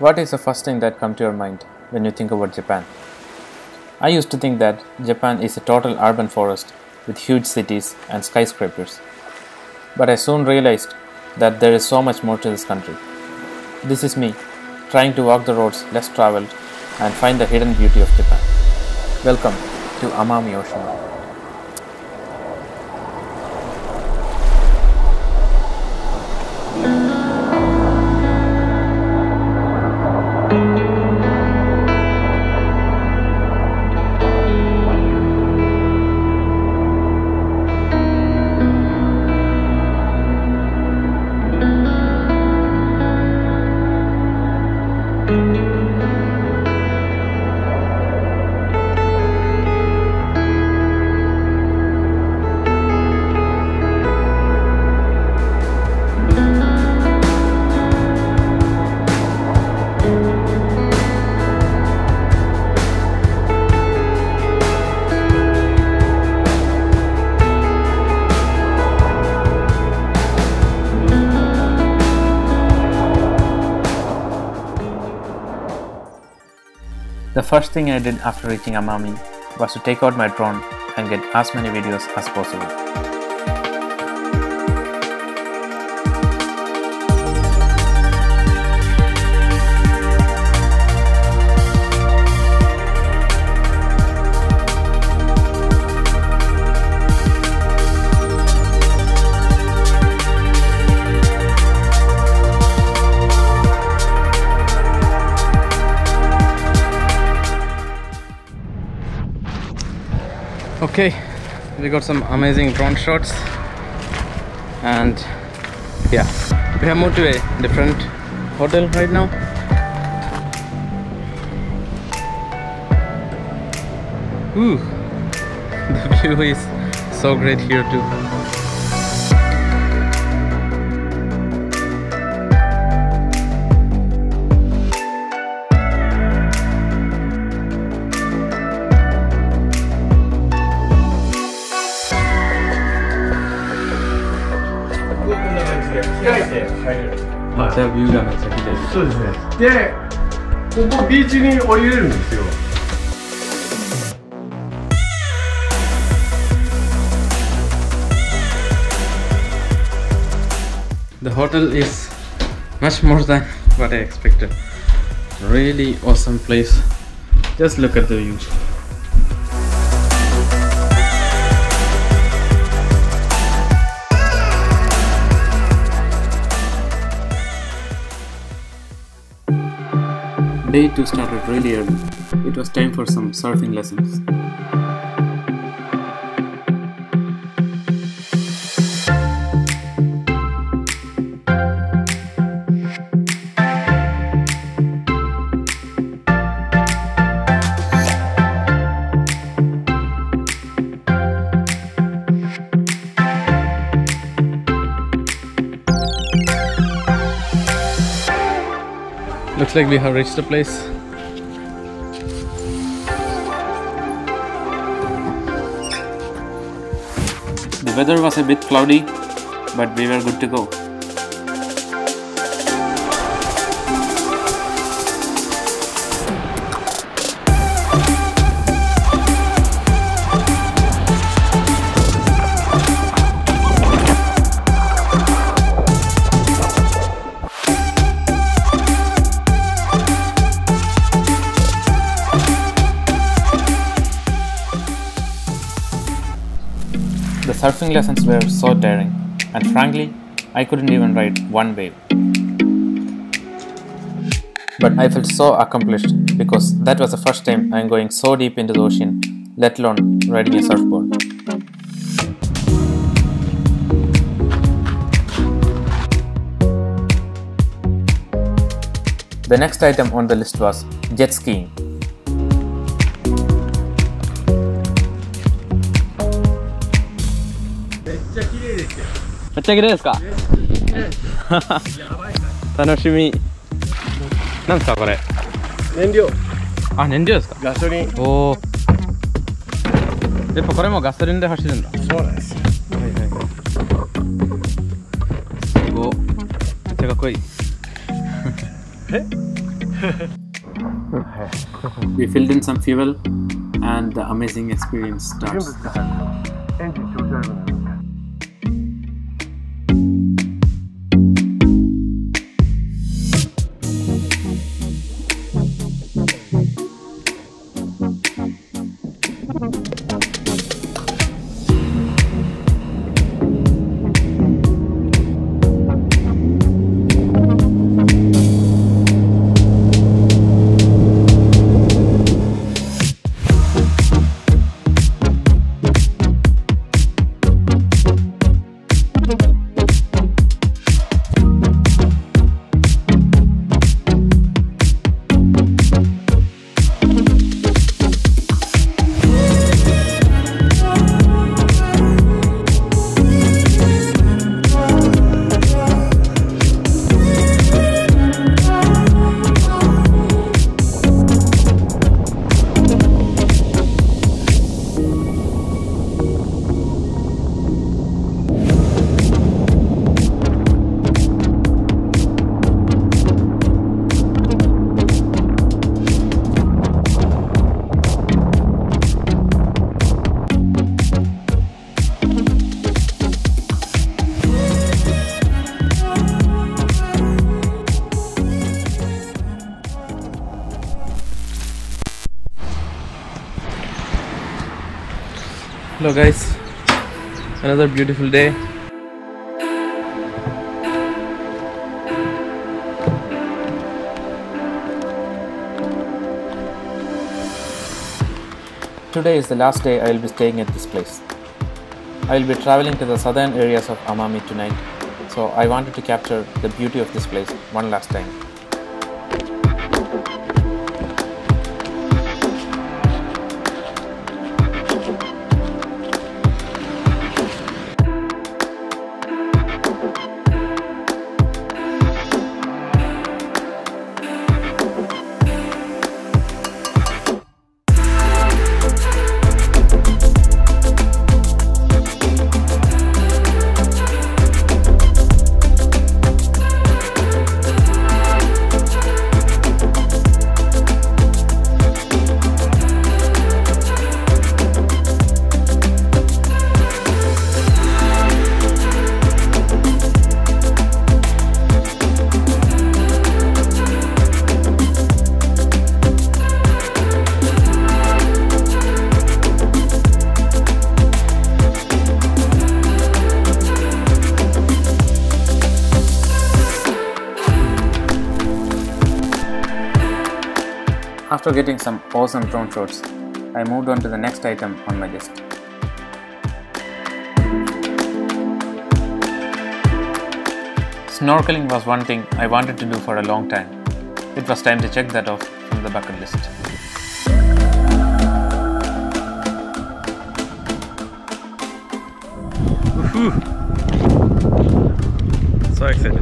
What is the first thing that comes to your mind when you think about Japan? I used to think that Japan is a total urban forest with huge cities and skyscrapers. But I soon realized that there is so much more to this country. This is me, trying to walk the roads less traveled and find the hidden beauty of Japan. Welcome to Amami Oshima. The first thing I did after reaching Amami was to take out my drone and get as many videos as possible. Okay, we got some amazing drone shots, and yeah, we have moved to a different hotel right now. Ooh, the view is so great here too.じゃあビューがめっちゃ綺麗です。そうですね。で、ここビーチに降りれるんですよ。The hotel is much more than what I expected. Really awesome place. Just look at the views. Day 2 started really early. It was time for some surfing lessons. Looks like we have reached the place. The weather was a bit cloudy, but we were good to go. The surfing lessons were so tiring, and frankly, I couldn't even ride one wave. But I felt so accomplished because that was the first time I'm going so deep into the ocean, let alone riding a surfboard. The next item on the list was jet skiing.めっちゃ綺麗ですか？楽しみ。なんですかこれ？燃料。あ、燃料ですか？ガソリン。おお。やっぱこれもガソリンで走るんだ。そうなんです。はいはいはい。すごい。めっちゃかっこいい。え？ We filled in some fuel and the amazing experience starts. Hello guys, another beautiful day. Today is the last day I will be staying at this place. I will be traveling to the southern areas of Amami tonight, so I wanted to capture the beauty of this place one last time. After getting some awesome drone shots, I moved on to the next item on my list. Snorkeling was one thing I wanted to do for a long time. It was time to check that off from the bucket list. Woohoo! So excited.